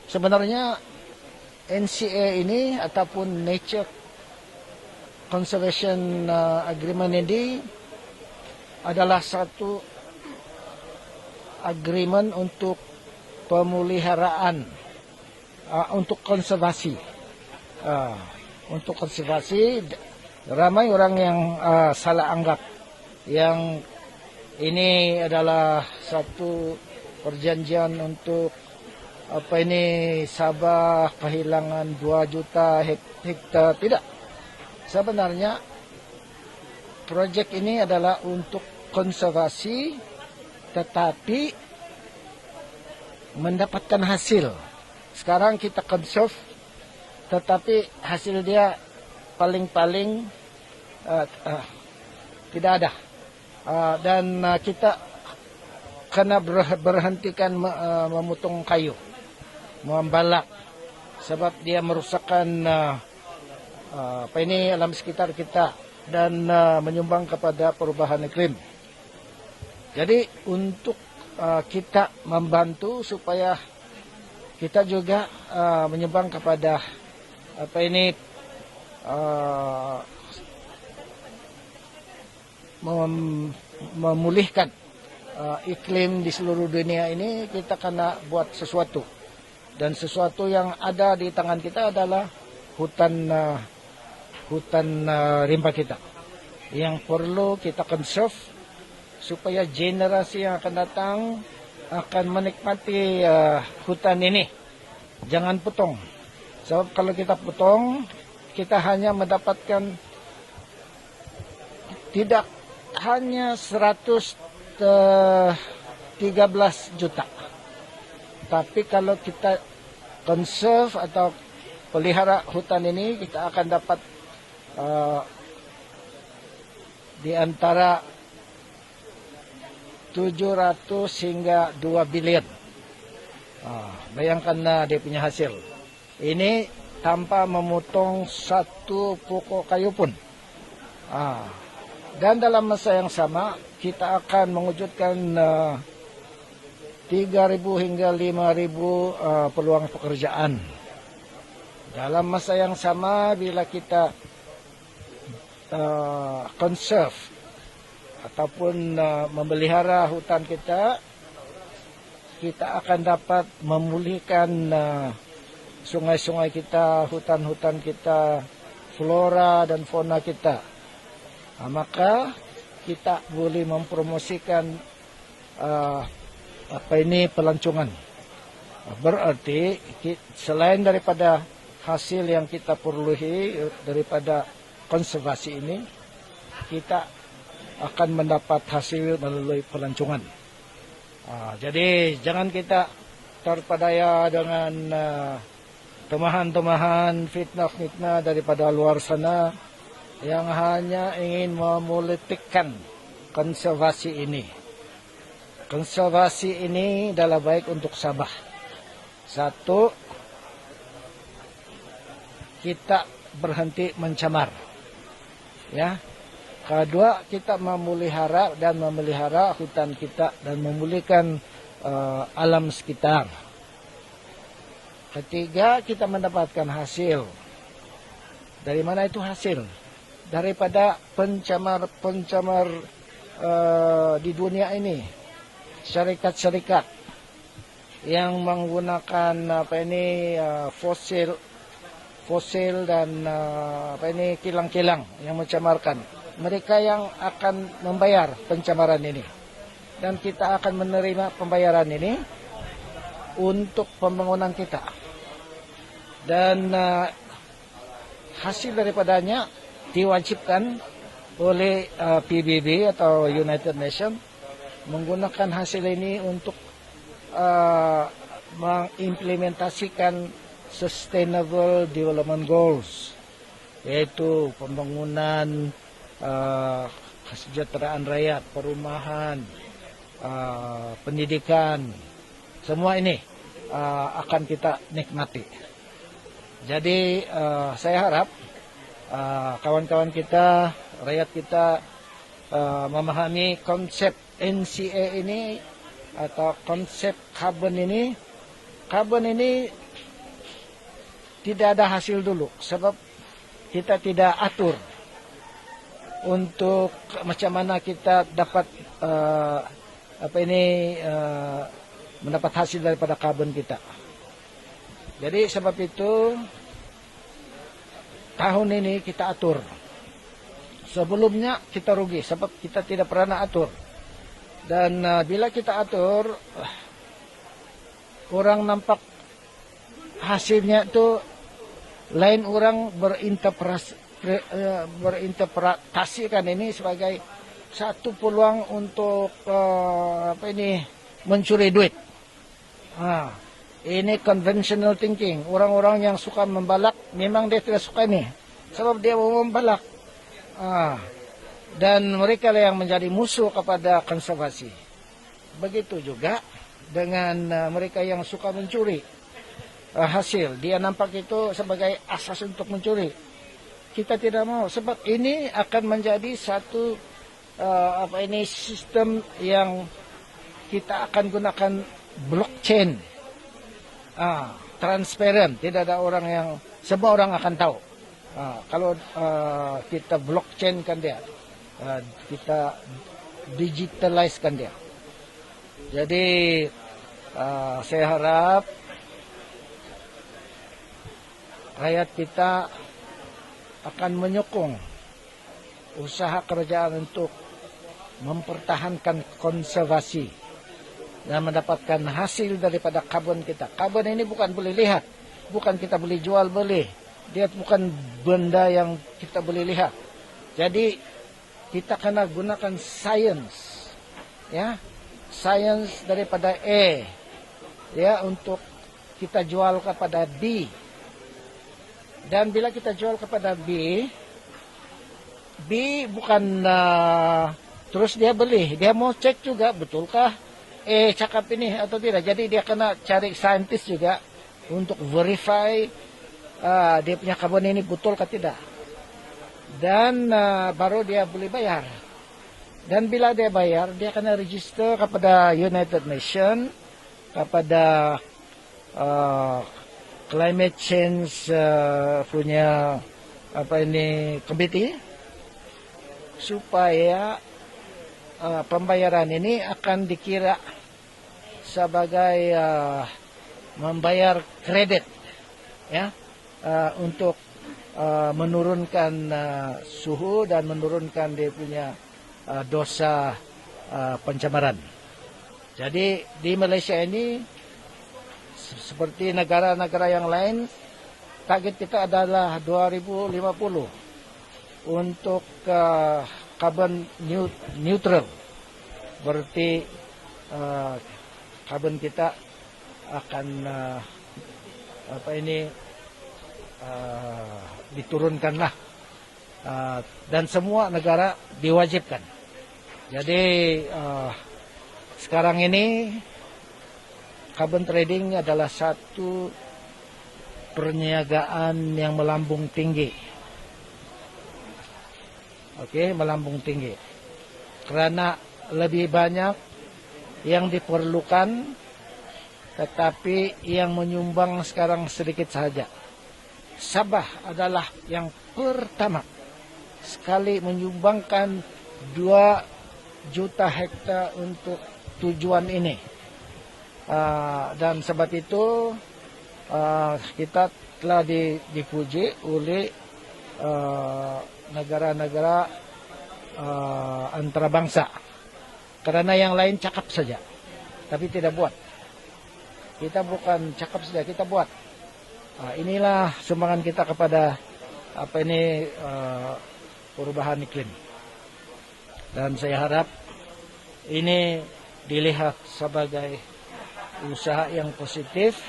Sebenarnya NCA ini ataupun Nature Conservation Agreement ini adalah satu agreement untuk pemeliharaan, untuk konservasi. Untuk konservasi, ramai orang yang salah anggap yang ini adalah satu perjanjian untuk Sabah kehilangan 2 juta hektar. Tidak. Sebenarnya proyek ini adalah untuk konservasi tetapi mendapatkan hasil. Sekarang kita conserve tetapi hasil dia paling-paling tidak ada. Dan kita kena berhentikan memotong kayu, membalak, sebab dia merusakkan alam sekitar kita dan menyumbang kepada perubahan iklim. Jadi untuk kita membantu supaya kita juga menyumbang kepada memulihkan iklim di seluruh dunia ini, kita kena buat sesuatu. Dan sesuatu yang ada di tangan kita adalah hutan rimba kita yang perlu kita conserve supaya generasi yang akan datang akan menikmati hutan ini. Jangan potong. Sebab kalau kita potong, kita hanya mendapatkan tidak hanya 113 juta. Tapi kalau kita conserve atau pelihara hutan ini, kita akan dapat di antara 700 hingga 2 bilion. Bayangkan dia punya hasil. Ini tanpa memotong satu pokok kayu pun. Dan dalam masa yang sama, kita akan mewujudkan 3.000 hingga 5.000 peluang pekerjaan. Dalam masa yang sama, bila kita conserve ataupun memelihara hutan kita, kita akan dapat memulihkan sungai-sungai kita, hutan-hutan kita, flora dan fauna kita. Maka kita boleh mempromosikan pelancongan. Berarti selain daripada hasil yang kita perolehi daripada konservasi ini, kita akan mendapat hasil melalui pelancongan. Jadi jangan kita terpedaya dengan temahan-temahan, fitnah-fitnah daripada luar sana yang hanya ingin memulitikkan konservasi ini. Konservasi ini adalah baik untuk Sabah. Satu, kita berhenti mencemar. Ya. Kedua, kita memelihara hutan kita dan memulihkan alam sekitar. Ketiga, kita mendapatkan hasil. Dari mana itu hasil? Daripada pencemar di dunia ini, syarikat-syarikat yang menggunakan fosil dan kilang-kilang yang mencemarkan. Mereka yang akan membayar pencemaran ini, dan kita akan menerima pembayaran ini untuk pembangunan kita. Dan hasil daripadanya diwajibkan oleh PBB atau United Nations menggunakan hasil ini untuk mengimplementasikan Sustainable Development Goals, yaitu pembangunan kesejahteraan rakyat, perumahan, pendidikan, semua ini akan kita nikmati. Jadi saya harap kawan-kawan kita, rakyat kita memahami konsep NCA ini atau konsep carbon ini. Carbon ini tidak ada hasil dulu, sebab kita tidak atur untuk macam mana kita dapat mendapat hasil daripada kebun kita. Jadi sebab itu tahun ini kita atur. Sebelumnya kita rugi sebab kita tidak pernah atur. Dan bila kita atur, orang nampak hasilnya itu lain, orang berinterpretasikan ini sebagai satu peluang untuk mencuri duit. Ini conventional thinking. Orang-orang yang suka membalak memang dia tidak suka ini, sebab dia mau membalak. Dan mereka lah yang menjadi musuh kepada konservasi. Begitu juga dengan mereka yang suka mencuri hasil. Dia nampak itu sebagai asas untuk mencuri. Kita tidak mau, sebab ini akan menjadi satu sistem yang kita akan gunakan blockchain, transparan. Tidak ada orang yang, semua orang akan tahu. Kalau kita blockchain kan dia, kita digitalize kan dia. Jadi saya harap rakyat kita akan menyokong usaha kerajaan untuk mempertahankan konservasi dan mendapatkan hasil daripada kebun kita. Kebun ini bukan boleh lihat, bukan kita boleh jual beli. Dia bukan benda yang kita boleh lihat. Jadi kita kena gunakan science, ya, science daripada A, ya, untuk kita jual kepada B. Dan bila kita jual kepada B bukan terus dia beli, dia mau cek juga betulkah cakap ini atau tidak. Jadi dia kena cari saintis juga untuk verify dia punya kebun ini betul atau tidak. Dan baru dia boleh bayar. Dan bila dia bayar, dia kena register kepada United Nations, kepada climate change punya committee, supaya pembayaran ini akan dikira sebagai membayar kredit, ya, untuk menurunkan suhu dan menurunkan dia punya dosa pencemaran. Jadi di Malaysia ini seperti negara-negara yang lain, target kita adalah 2050 untuk carbon neutral. Berarti carbon kita akan diturunkanlah, dan semua negara diwajibkan. Jadi sekarang ini carbon trading adalah satu perniagaan yang melambung tinggi. Melambung tinggi. Karena lebih banyak yang diperlukan, tetapi yang menyumbang sekarang sedikit saja. Sabah adalah yang pertama sekali menyumbangkan 2 juta hektar untuk tujuan ini. Dan sebab itu kita telah dipuji oleh negara-negara antarabangsa, karena yang lain cakap saja tapi tidak buat. Kita bukan cakap saja, kita buat. Inilah sumbangan kita kepada perubahan iklim. Dan saya harap ini dilihat sebagai usaha yang positif